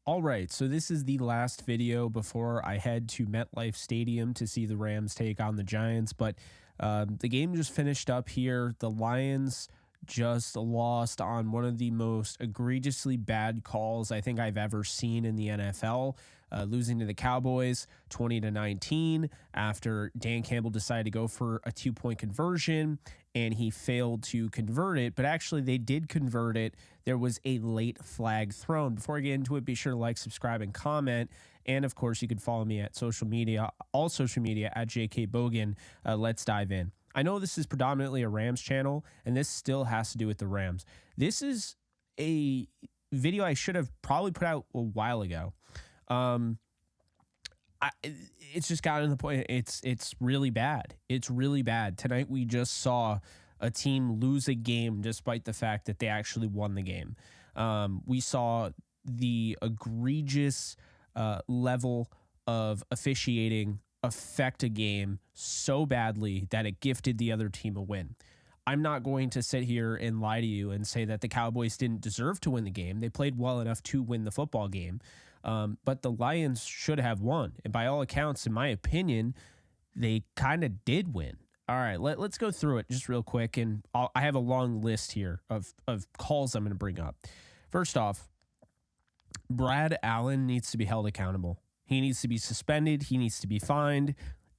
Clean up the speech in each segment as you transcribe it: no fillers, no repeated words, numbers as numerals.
All right, so this is the last video before I head to MetLife Stadium to see the Rams take on the Giants. But the game just finished up here. The Lions just lost on one of the most egregiously bad calls I think I've ever seen in the NFL, losing to the Cowboys 20-19 after Dan Campbell decided to go for a 2-point conversion and he failed to convert it. But actually, they did convert it. There was a late flag thrown. Before I get into it, be sure to like, subscribe, and comment. And of course, you can follow me at social media, all social media at JKBogan. Let's dive in. I know this is predominantly a Rams channel, and this still has to do with the Rams. This is a video I should have probably put out a while ago. It's just gotten to the point. It's really bad. It's really bad. Tonight we just saw a team lose a game despite the fact that they actually won the game. We saw the egregious level of officiating affect a game so badly that it gifted the other team a win. I'm not going to sit here and lie to you and say that the Cowboys didn't deserve to win the game. They played well enough to win the football game. But the Lions should have won. And by all accounts, in my opinion, they kind of did win. All right, let's go through it just real quick. And I have a long list here of calls I'm going to bring up. First off, Brad Allen needs to be held accountable. He needs to be suspended. He needs to be fined.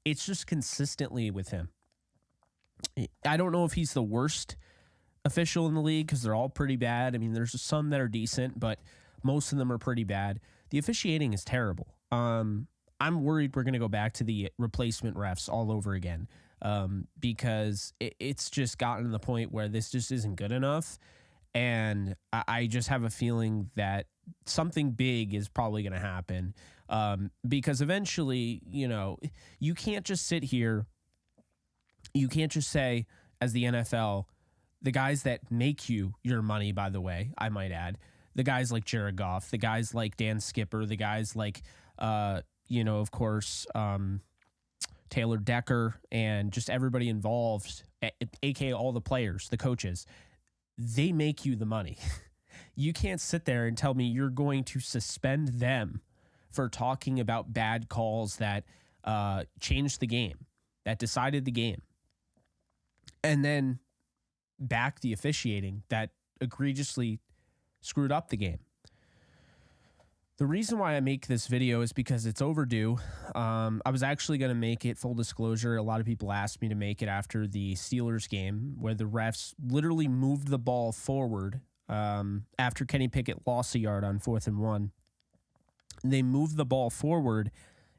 It's just consistently with him. I don't know if he's the worst official in the league because they're all pretty bad. I mean, there's some that are decent, but most of them are pretty bad. The officiating is terrible. I'm worried we're going to go back to the replacement refs all over again because it's just gotten to the point where this just isn't good enough. And I just have a feeling that something big is probably going to happen because eventually, you can't just sit here. You can't just say, as the NFL, the guys that make you your money, by the way, I might add, the guys like Jared Goff, the guys like Dan Skipper, the guys like, of course, Taylor Decker, and just everybody involved, aka all the players, the coaches, they make you the money. You can't sit there and tell me you're going to suspend them for talking about bad calls that changed the game, that decided the game, and then back the officiating that egregiously screwed up the game. The reason why I make this video is because it's overdue. I was actually going to make it, full disclosure. A lot of people asked me to make it after the Steelers game where the refs literally moved the ball forward after Kenny Pickett lost a yard on 4th and 1. They moved the ball forward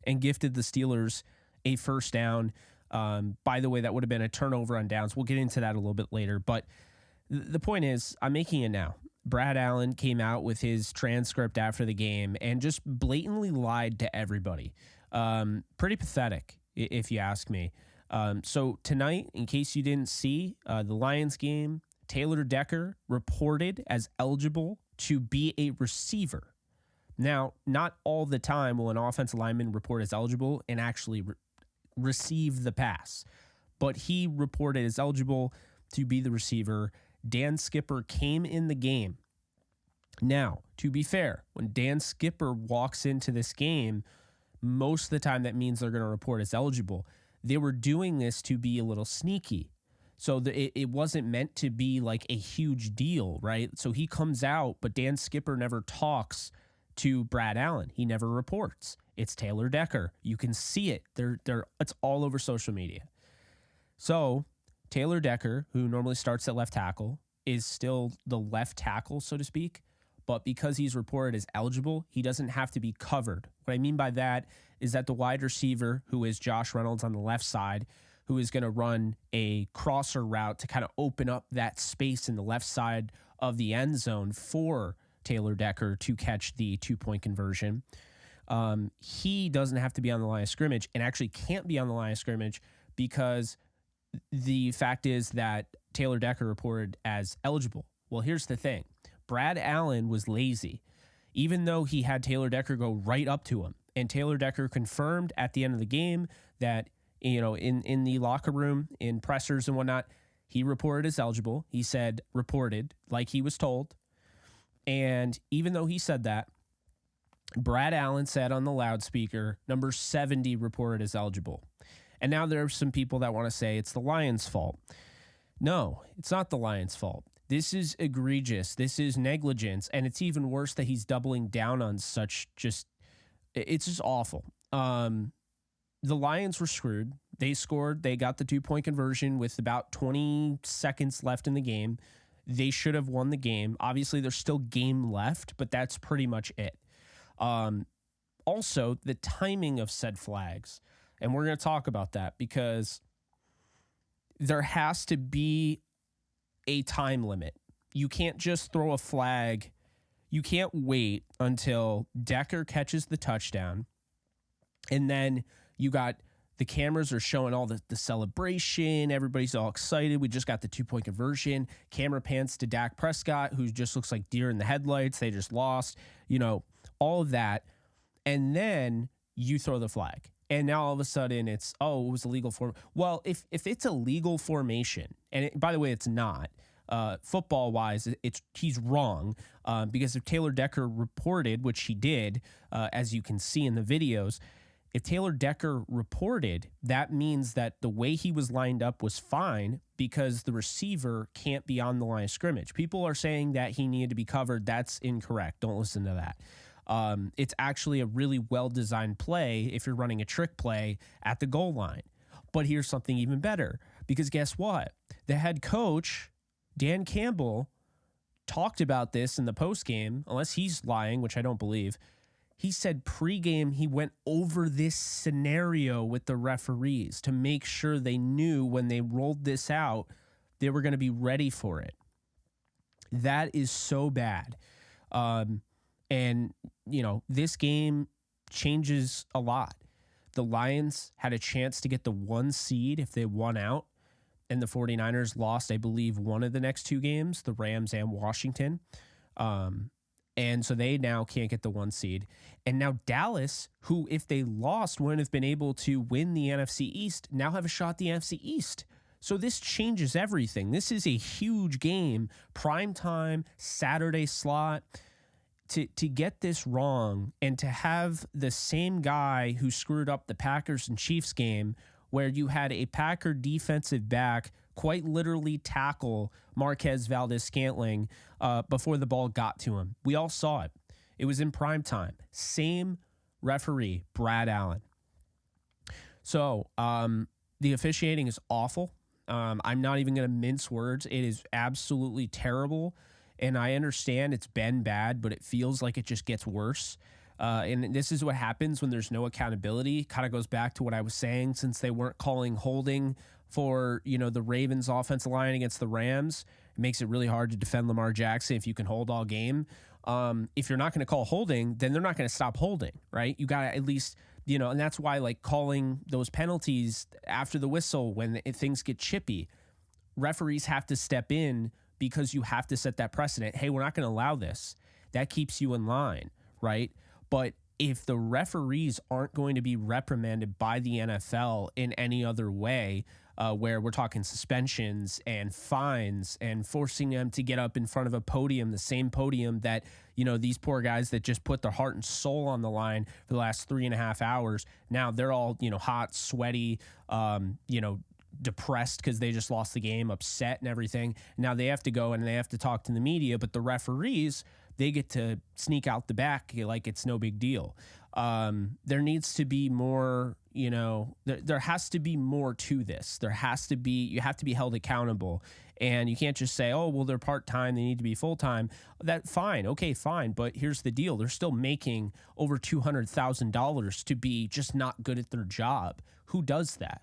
and gifted the Steelers a first down. By the way, that would have been a turnover on downs. We'll get into that a little bit later. But the point is, I'm making it now. Brad Allen came out with his transcript after the game and just blatantly lied to everybody. Pretty pathetic, if you ask me. So tonight, in case you didn't see the Lions game, Taylor Decker reported as eligible to be a receiver. Now, not all the time will an offensive lineman report as eligible and actually receive the pass, but he reported as eligible to be the receiver. Dan Skipper came in the game. Now, to be fair, when Dan Skipper walks into this game, most of the time that means they're going to report as eligible. They were doing this to be a little sneaky. So it wasn't meant to be like a huge deal, right? So he comes out, but Dan Skipper never talks to Brad Allen. He never reports. It's Taylor Decker. You can see it. It's all over social media. So Taylor Decker, who normally starts at left tackle, is still the left tackle, so to speak. But because he's reported as eligible, he doesn't have to be covered. What I mean by that is that the wide receiver, who is Josh Reynolds on the left side, who is going to run a crosser route to kind of open up that space in the left side of the end zone for Taylor Decker to catch the 2-point conversion. He doesn't have to be on the line of scrimmage and actually can't be on the line of scrimmage because the fact is that Taylor Decker reported as eligible. Well, here's the thing. Brad Allen was lazy, even though he had Taylor Decker go right up to him. And Taylor Decker confirmed at the end of the game that, in the locker room, in pressers and whatnot, he reported as eligible. He said reported like he was told. And even though he said that, Brad Allen said on the loudspeaker, number 70 reported as eligible. And now there are some people that want to say it's the Lions' fault. No, it's not the Lions' fault. This is egregious. This is negligence. And it's even worse that he's doubling down on it's just awful. The Lions were screwed. They scored. They got the 2-point conversion with about 20 seconds left in the game. They should have won the game. Obviously, there's still game left, but that's pretty much it. Also, the timing of said flags. And we're going to talk about that because there has to be a time limit. You can't just throw a flag. You can't wait until Decker catches the touchdown. And then you got the cameras are showing all the celebration. Everybody's all excited. We just got the 2-point conversion. Camera pans to Dak Prescott, who just looks like deer in the headlights. They just lost, all of that. And then you throw the flag. And now all of a sudden it was a legal form. Well, if it's a legal formation, and by the way, it's not, football wise, he's wrong because if Taylor Decker reported, which he did, as you can see in the videos, if Taylor Decker reported, that means that the way he was lined up was fine because the receiver can't be on the line of scrimmage. People are saying that he needed to be covered. That's incorrect. Don't listen to that. It's actually a really well-designed play if you're running a trick play at the goal line. But here's something even better, because guess what? The head coach, Dan Campbell, talked about this in the postgame, unless he's lying, which I don't believe. He said pregame he went over this scenario with the referees to make sure they knew when they rolled this out, they were going to be ready for it. That is so bad. And, this game changes a lot. The Lions had a chance to get the 1 seed if they won out, and the 49ers lost, I believe, one of the next 2 games, the Rams and Washington. And so they now can't get the 1 seed. And now Dallas, who if they lost wouldn't have been able to win the NFC East, now have a shot at the NFC East. So this changes everything. This is a huge game, primetime, Saturday slot. To get this wrong and to have the same guy who screwed up the Packers and Chiefs game where you had a Packer defensive back quite literally tackle Marquez Valdes-Scantling before the ball got to him. We all saw it. It was in prime time. Same referee, Brad Allen. So the officiating is awful. I'm not even going to mince words. It is absolutely terrible. And I understand it's been bad, but it feels like it just gets worse. And this is what happens when there's no accountability. Kind of goes back to what I was saying, since they weren't calling holding for, the Ravens offensive line against the Rams. It makes it really hard to defend Lamar Jackson if you can hold all game. If you're not going to call holding, then they're not going to stop holding, right? You got to at least, and that's why calling those penalties after the whistle when things get chippy, referees have to step in because you have to set that precedent. Hey, we're not going to allow this. That keeps you in line, right? But if the referees aren't going to be reprimanded by the NFL in any other way, where we're talking suspensions and fines and forcing them to get up in front of a podium, the same podium that, these poor guys that just put their heart and soul on the line for the last 3.5 hours, now they're all, hot, sweaty, depressed because they just lost the game, upset and everything. Now they have to go and they have to talk to the media, but the referees, they get to sneak out the back like it's no big deal. There needs to be more, there has to be more to this. You have to be held accountable, and you can't just say, oh, well, they're part-time, they need to be full-time. Okay, fine. But here's the deal. They're still making over $200,000 to be just not good at their job. Who does that?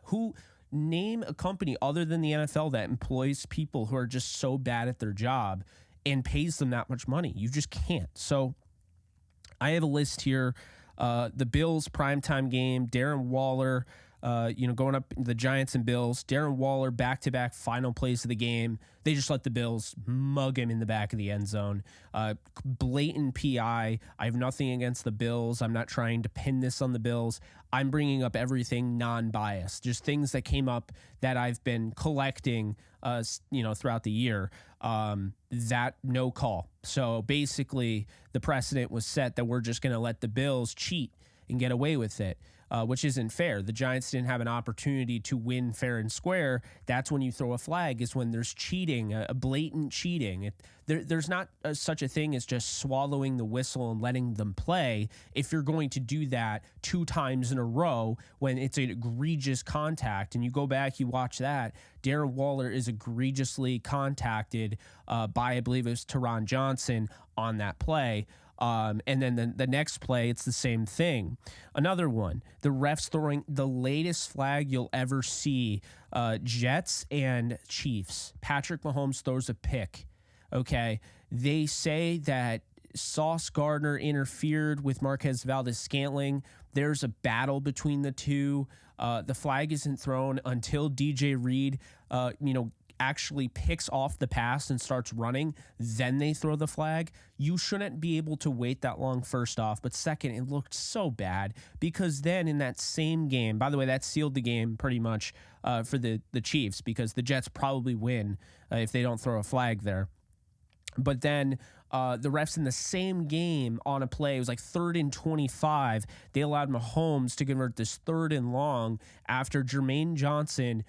Name a company other than the NFL that employs people who are just so bad at their job and pays them that much money. You just can't. So I have a list here. The Bills primetime game, Darren Waller going up the Giants and Bills. Darren Waller, back-to-back final plays of the game. They just let the Bills mug him in the back of the end zone. Blatant PI. I have nothing against the Bills. I'm not trying to pin this on the Bills. I'm bringing up everything non-biased, just things that came up that I've been collecting, throughout the year. That no call. So basically, the precedent was set that we're just going to let the Bills cheat and get away with it, which isn't fair. The Giants didn't have an opportunity to win fair and square. That's when you throw a flag, is when there's cheating, a blatant cheating. There's not such a thing as just swallowing the whistle and letting them play if you're going to do that 2 times in a row when it's an egregious contact. And you go back, you watch that, Darren Waller is egregiously contacted by, I believe it was Teron Johnson on that play. And then the next play, it's the same thing. Another one, the refs throwing the latest flag you'll ever see, Jets and Chiefs. Patrick Mahomes throws a pick. Okay. They say that Sauce Gardner interfered with Marquez Valdes-Scantling. There's a battle between the two. The flag isn't thrown until DJ Reed, actually picks off the pass and starts running, then they throw the flag. You shouldn't be able to wait that long, first off. But second, it looked so bad because then in that same game, by the way, that sealed the game pretty much for the Chiefs, because the Jets probably win if they don't throw a flag there. But then the refs in the same game on a play, it was like 3rd and 25, they allowed Mahomes to convert this 3rd and long after Jermaine Johnson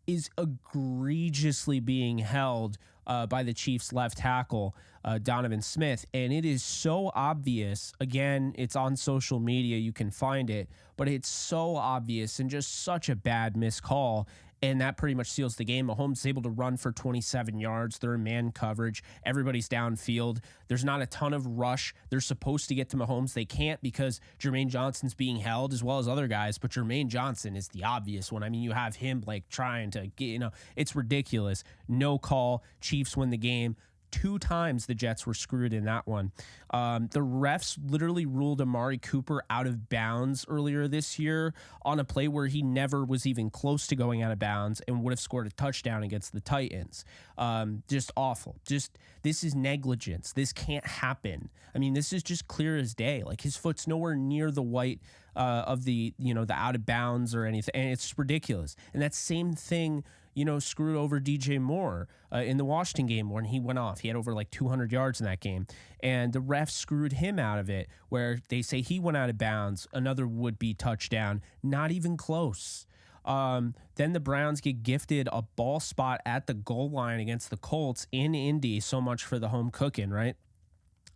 is egregiously being held by the Chiefs left tackle, Donovan Smith. And it is so obvious. Again, it's on social media. You can find it. But it's so obvious and just such a bad missed call. And that pretty much seals the game. Mahomes is able to run for 27 yards. They're in man coverage. Everybody's downfield. There's not a ton of rush. They're supposed to get to Mahomes. They can't because Jermaine Johnson's being held as well as other guys. But Jermaine Johnson is the obvious one. I mean, you have him like trying to get, it's ridiculous. No call. Chiefs win the game. 2 times the Jets were screwed in that one. The refs literally ruled Amari Cooper out of bounds earlier this year on a play where he never was even close to going out of bounds and would have scored a touchdown against the Titans. Just awful. This is negligence. This can't happen. I mean, this is just clear as day. Like, his foot's nowhere near the white of the out of bounds or anything. And it's ridiculous. And that same thing, screwed over DJ Moore in the Washington game when he went off. He had over like 200 yards in that game. And the refs screwed him out of it, where they say he went out of bounds, another would-be touchdown, not even close. Then the Browns get gifted a ball spot at the goal line against the Colts in Indy. So much for the home cooking, right?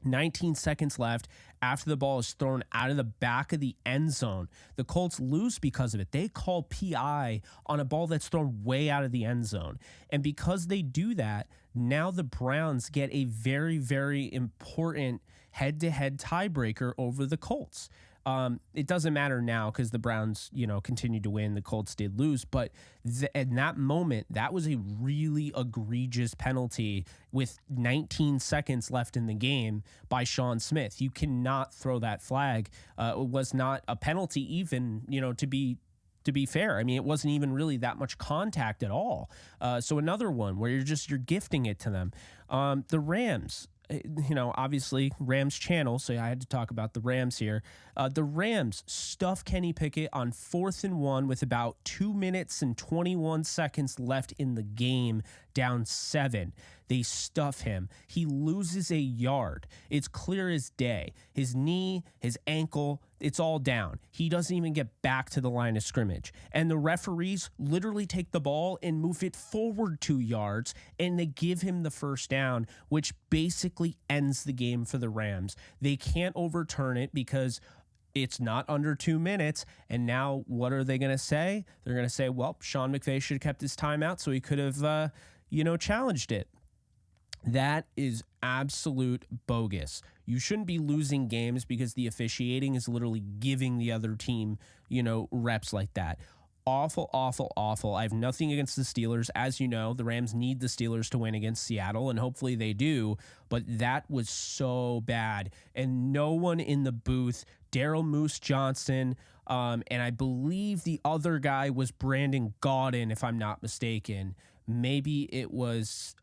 19 seconds left after the ball is thrown out of the back of the end zone. The Colts lose because of it. They call PI on a ball that's thrown way out of the end zone. And because they do that, now the Browns get a very, very important head-to-head tiebreaker over the Colts. It doesn't matter now because the Browns, continued to win. The Colts did lose. But in that moment, that was a really egregious penalty with 19 seconds left in the game by Sean Smith. You cannot throw that flag. It was not a penalty even, to be fair. I mean, it wasn't even really that much contact at all. So another one where you're gifting it to them. The Rams. Obviously Rams channel, so I had to talk about the Rams here. The Rams stuff Kenny Pickett on 4th and 1 with about 2 minutes and 21 seconds left in the game, down 7. They stuff him. He loses a yard. It's clear as day. His knee, his ankle, it's all down. He doesn't even get back to the line of scrimmage. And the referees literally take the ball and move it forward 2 yards, and they give him the first down, which basically ends the game for the Rams. They can't overturn it because it's not under 2 minutes. And now what are they going to say? They're going to say, well, Sean McVay should have kept his timeout so he could have, challenged it. That is absolute bogus. You shouldn't be losing games because the officiating is literally giving the other team, reps like that. awful, awful, awful. I have nothing against the Steelers. As you know, the Rams need the Steelers to win against Seattle, and hopefully they do. But that was so bad. And no one in the booth, Daryl Moose Johnston, and I believe the other guy was Brandon Gaudin, if I'm not mistaken. Maybe it was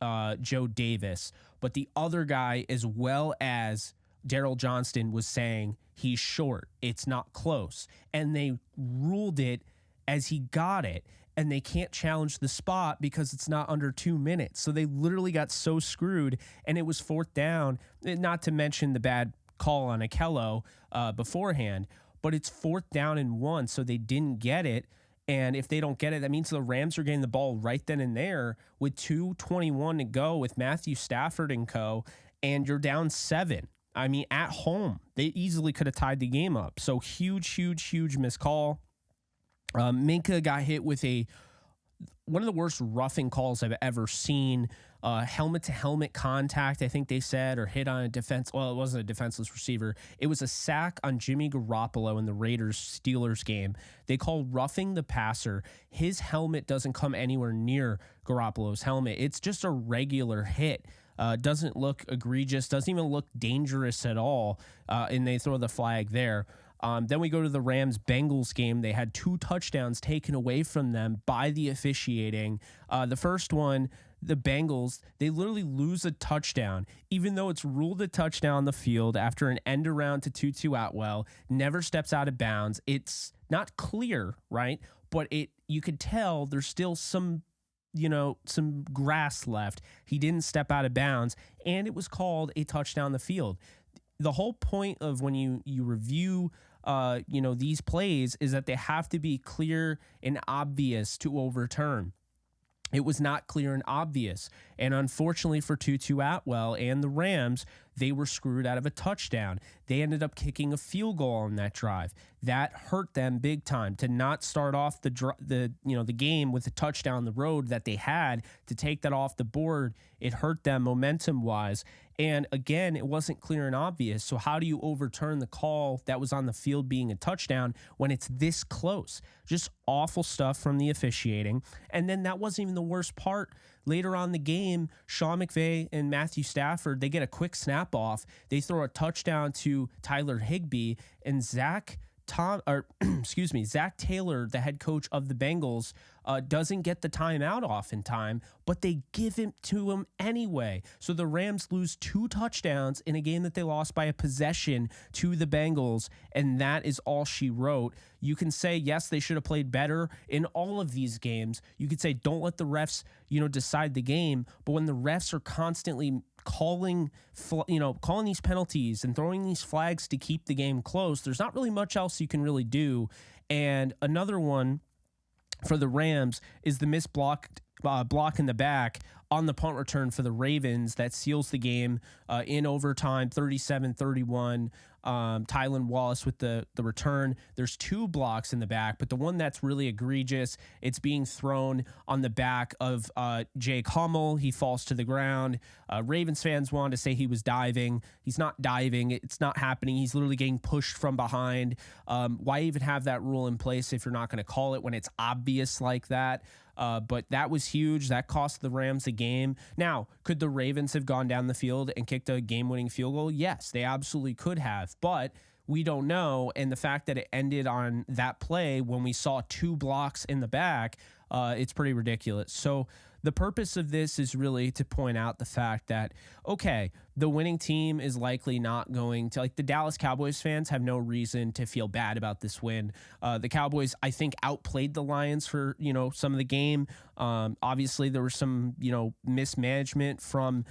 Joe Davis. But the other guy, as well as Daryl Johnston, was saying he's short. It's not close. And they ruled it as he got it, and they can't challenge the spot because it's not under 2 minutes. So they literally got so screwed, and it was fourth down, not to mention the bad call on Akello beforehand, but it's fourth down and 1, so they didn't get it. And if they don't get it, that means the Rams are getting the ball right then and there with 2:21 to go with Matthew Stafford and co, and you're down 7. I mean, at home, they easily could have tied the game up. So huge missed call. Minka got hit with one of the worst roughing calls I've ever seen. Helmet-to-helmet contact, I think they said, or hit on a defense. Well, it wasn't a defenseless receiver. It was a sack on Jimmy Garoppolo in the Raiders-Steelers game. They call roughing the passer. His helmet doesn't come anywhere near Garoppolo's helmet. It's just a regular hit. Doesn't look egregious, doesn't even look dangerous at all, and they throw the flag there. Then we go to the Rams-Bengals game. They had 2 touchdowns taken away from them by the officiating. The first one, the Bengals, they literally lose a touchdown, even though it's ruled a touchdown on the field after an end around to Tutu Atwell, never steps out of bounds. It's not clear, right? But you could tell there's still some grass left. He didn't step out of bounds, and it was called a touchdown on the field. The whole point of when you review these plays is that they have to be clear and obvious to overturn. It was not clear and obvious. And unfortunately for Tutu Atwell and the Rams, they were screwed out of a touchdown. They ended up kicking a field goal on that drive. That hurt them big time to not start off the game with a touchdown on the road that they had. To take that off the board, it hurt them momentum wise. And again, it wasn't clear and obvious. So how do you overturn the call that was on the field being a touchdown when it's this close? Just awful stuff from the officiating. And then that wasn't even the worst part. Later on in the game, Sean McVay and Matthew Stafford, they get a quick snap off. They throw a touchdown to Tyler Higbee, and Zach Taylor, the head coach of the Bengals, doesn't get the timeout off in time, but they give it to him anyway. So the Rams lose 2 touchdowns in a game that they lost by a possession to the Bengals, and that is all she wrote. You can say, yes, they should have played better in all of these games. You could say, don't let the refs, decide the game. But when the refs are constantly calling these penalties and throwing these flags to keep the game close, there's not really much else you can really do. And another one for the Rams is the missed block in the back on the punt return for the Ravens that seals the game in overtime, 37-31. Tylan Wallace with the return. There's 2 blocks in the back, but the one that's really egregious, it's being thrown on the back of Jake Hummel. He falls to the ground. Ravens fans wanted to say he was diving. He's not diving. It's not happening. He's literally getting pushed from behind. Why even have that rule in place if you're not going to call it when it's obvious like that? But that was huge. That cost the Rams a game. Now, could the Ravens have gone down the field and kicked a game-winning field goal? Yes, they absolutely could have, but we don't know. And the fact that it ended on that play when we saw 2 blocks in the back, it's pretty ridiculous. So the purpose of this is really to point out the fact that, okay, the winning team is likely not going to, the Dallas Cowboys fans have no reason to feel bad about this win. The Cowboys, I think, outplayed the Lions for, some of the game. Obviously, there was some, mismanagement from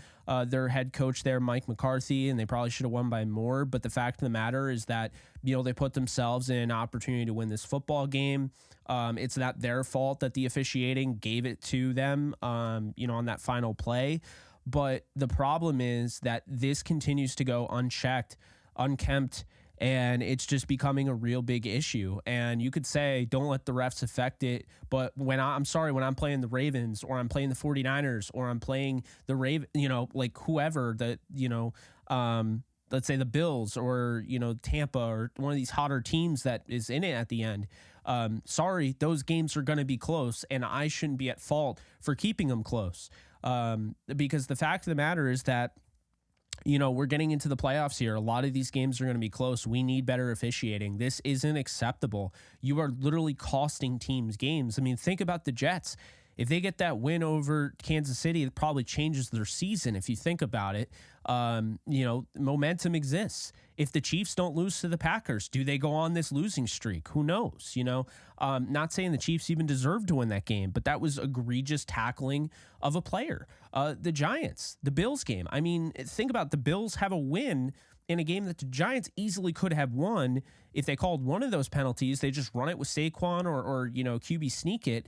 their head coach there, Mike McCarthy, and they probably should have won by more. But the fact of the matter is that, they put themselves in an opportunity to win this football game. It's not their fault that the officiating gave it to them, on that final play. But the problem is that this continues to go unchecked, unkempt, and it's just becoming a real big issue. And you could say, don't let the refs affect it. But when I'm playing the Ravens or I'm playing the 49ers or I'm playing the whoever that, let's say the Bills or, Tampa or one of these hotter teams that is in it at the end. Sorry, those games are going to be close, and I shouldn't be at fault for keeping them close. Because the fact of the matter is that, we're getting into the playoffs here. A lot of these games are going to be close. We need better officiating. This isn't acceptable. You are literally costing teams games. I mean, think about the Jets. If they get that win over Kansas City, it probably changes their season. If you think about it, momentum exists. If the Chiefs don't lose to the Packers, do they go on this losing streak? Who knows? Not saying the Chiefs even deserve to win that game, but that was egregious tackling of a player. The Giants, the Bills game. I mean, think about the Bills have a win in a game that the Giants easily could have won if they called one of those penalties. They just run it with Saquon or QB sneak it.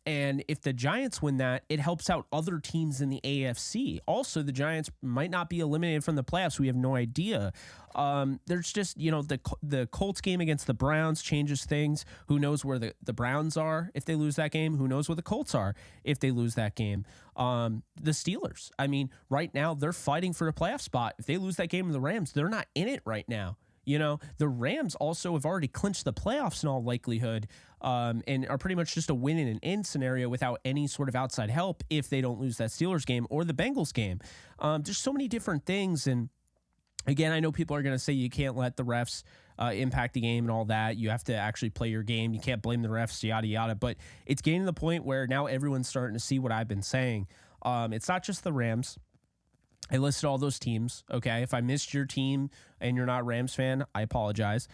And if the Giants win that, it helps out other teams in the AFC. Also, the Giants might not be eliminated from the playoffs. We have no idea. There's just, the Colts game against the Browns changes things. Who knows where the Browns are if they lose that game? Who knows where the Colts are if they lose that game? The Steelers, I mean, right now they're fighting for a playoff spot. If they lose that game with the Rams, they're not in it right now. The Rams also have already clinched the playoffs in all likelihood, and are pretty much just a win in an in scenario without any sort of outside help if they don't lose that Steelers game or the Bengals game. There's so many different things. And again, I know people are going to say you can't let the refs impact the game and all that. You have to actually play your game. You can't blame the refs, yada, yada. But it's getting to the point where now everyone's starting to see what I've been saying. It's not just the Rams. I listed all those teams. Okay. If I missed your team and you're not a Rams fan, I apologize.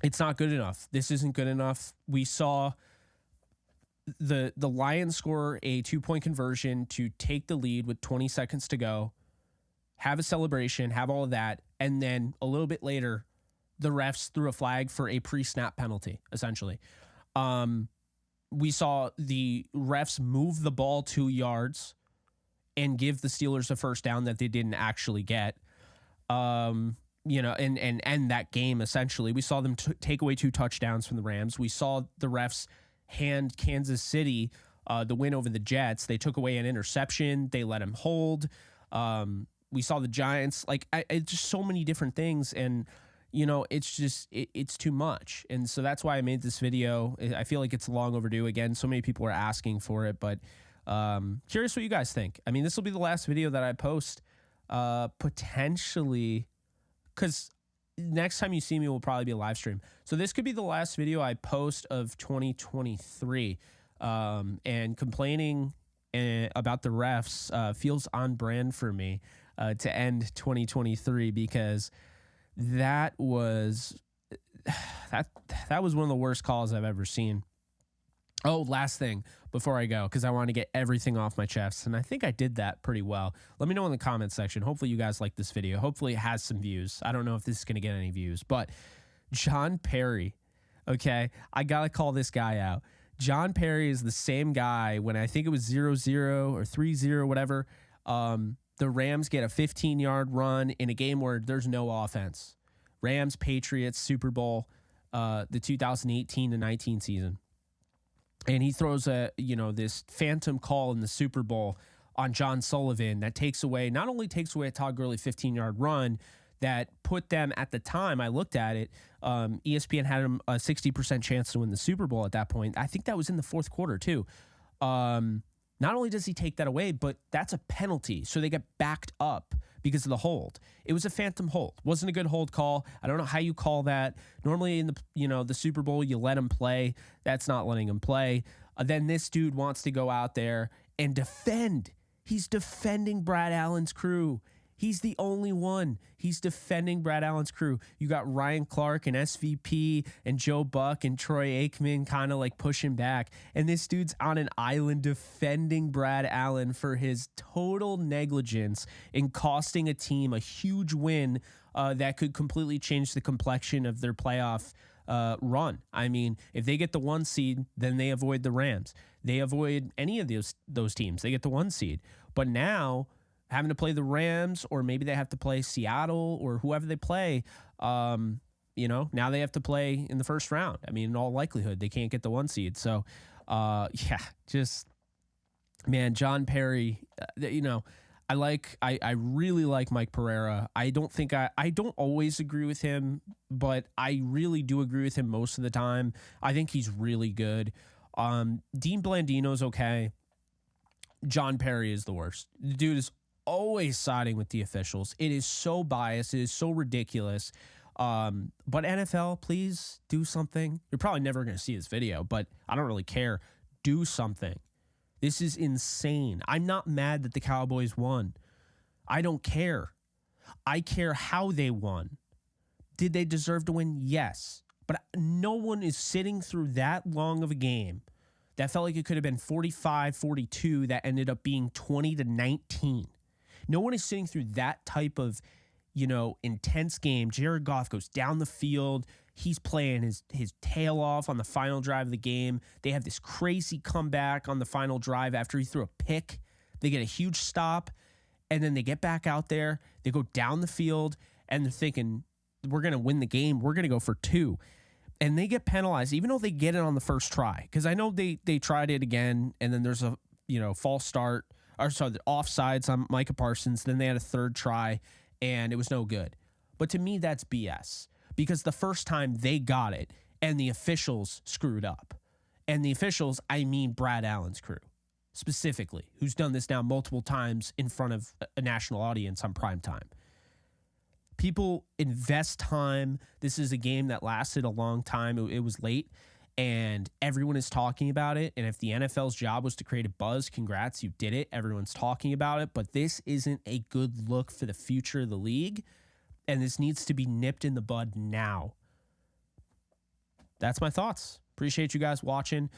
It's not good enough. This isn't good enough. We saw the Lions score a 2-point conversion to take the lead with 20 seconds to go, have a celebration, have all of that. And then a little bit later, the refs threw a flag for a pre-snap penalty, essentially. We saw the refs move the ball 2 yards and give the Steelers a first down that they didn't actually get, and end that game, essentially. We saw them take away 2 touchdowns from the Rams. We saw the refs hand Kansas City the win over the Jets. They took away an interception. They let him hold. We saw the Giants. It's just so many different things, and, it's just, it's too much. And so that's why I made this video. I feel like it's long overdue. Again, so many people are asking for it, but curious what you guys think. I mean, this will be the last video that I post, potentially, because next time you see me will probably be a live stream. So this could be the last video I post of 2023. And complaining about the refs feels on brand for me to end 2023, because that was one of the worst calls I've ever seen. Oh, last thing before I go, because I want to get everything off my chest, and I think I did that pretty well. Let me know in the comments section. Hopefully you guys like this video. Hopefully it has some views. I don't know if this is going to get any views, but John Perry, okay? I got to call this guy out. John Perry is the same guy when I think it was 0-0 or 3-0, whatever. The Rams get a 15-yard run in a game where there's no offense. Rams, Patriots, Super Bowl, the 2018-19 season. And he throws this phantom call in the Super Bowl on John Sullivan that not only takes away a Todd Gurley 15-yard run that put them at the time, I looked at it, ESPN had him a 60% chance to win the Super Bowl at that point. I think that was in the fourth quarter too. Not only does he take that away, but that's a penalty. So they get backed up because of the hold. It was a phantom hold. Wasn't a good hold call. I don't know how you call that. Normally in the Super Bowl, you let him play. That's not letting him play. Then this dude wants to go out there and defend. He's defending Brad Allen's crew. He's the only one. He's defending Brad Allen's crew. You got Ryan Clark and SVP and Joe Buck and Troy Aikman kind of like pushing back. And this dude's on an island defending Brad Allen for his total negligence in costing a team a huge win that could completely change the complexion of their playoff run. I mean, if they get the 1 seed, then they avoid the Rams. They avoid any of those teams. They get the 1 seed. But now, having to play the Rams, or maybe they have to play Seattle or whoever they play, now they have to play in the first round. I mean, in all likelihood, they can't get the 1 seed. So, John Perry, I really like Mike Pereira. I don't always agree with him, but I really do agree with him most of the time. I think he's really good. Dean Blandino's okay. John Perry is the worst. The dude is always siding with the officials. It is so biased. It is so ridiculous. But NFL, please do something. You're probably never going to see this video, but I don't really care. Do something. This is insane. I'm not mad that the Cowboys won. I don't care. I care how they won. Did they deserve to win? Yes. But no one is sitting through that long of a game that felt like it could have been 45-42 that ended up being 20-19. No one is sitting through that type of, intense game. Jared Goff goes down the field. He's playing his tail off on the final drive of the game. They have this crazy comeback on the final drive after he threw a pick. They get a huge stop, and then they get back out there. They go down the field, and they're thinking, we're going to win the game. We're going to go for 2. And they get penalized, even though they get it on the first try. Because I know they tried it again, and then there's a false start, the offsides on Micah Parsons. Then they had a third try, and it was no good. But to me, that's BS. Because the first time they got it, and the officials screwed up. And the officials, I mean Brad Allen's crew, specifically, who's done this now multiple times in front of a national audience on prime time. People invest time. This is a game that lasted a long time. It was late, and everyone is talking about it. And if the NFL's job was to create a buzz, congrats, you did it. Everyone's talking about it. But this isn't a good look for the future of the league. And this needs to be nipped in the bud now. That's my thoughts. Appreciate you guys watching.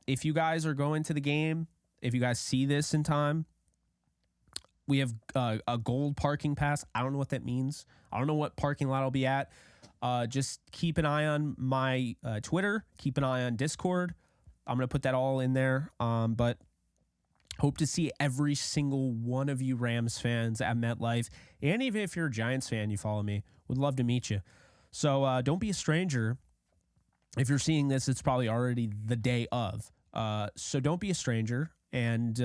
If you guys are going to the game, if you guys see this in time, we have a gold parking pass. I don't know what that means. I don't know what parking lot I'll be at. Just keep an eye on my Twitter. Keep an eye on Discord. I'm going to put that all in there. But hope to see every single one of you Rams fans at MetLife. And even if you're a Giants fan, you follow me. Would love to meet you. So don't be a stranger. If you're seeing this, it's probably already the day of. So don't be a stranger. And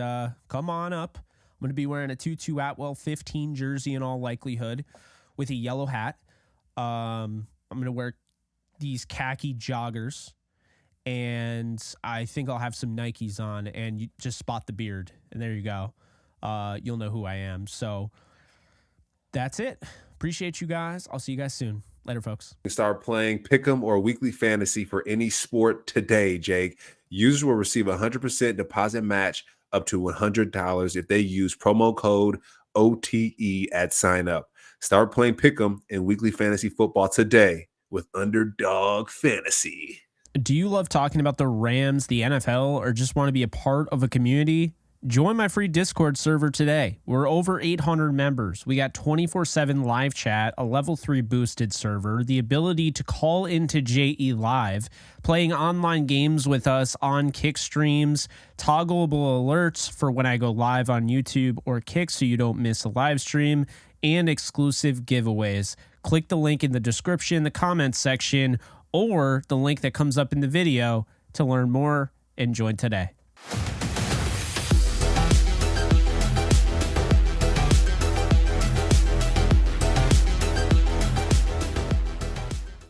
come on up. I'm going to be wearing a Tutu Atwell 15 jersey in all likelihood with a yellow hat. I'm going to wear these khaki joggers. And I think I'll have some Nikes on, and you just spot the beard. And there you go. You'll know who I am. So that's it. Appreciate you guys. I'll see you guys soon. Later, folks. Start playing Pick'em or Weekly Fantasy for any sport today, Jake. Users will receive a 100% deposit match up to $100 if they use promo code OTE at sign up. Start playing Pick'em and Weekly Fantasy Football today with Underdog Fantasy. Do you love talking about the Rams, the NFL, or just want to be a part of a community? Join my free Discord server today. We're over 800 members. We got 24/7 live chat, a level 3 boosted server, the ability to call into JE Live, playing online games with us on Kick streams, toggleable alerts for when I go live on YouTube or Kick so you don't miss a live stream, and exclusive giveaways. Click the link in the description, the comments section, or the link that comes up in the video to learn more and join today.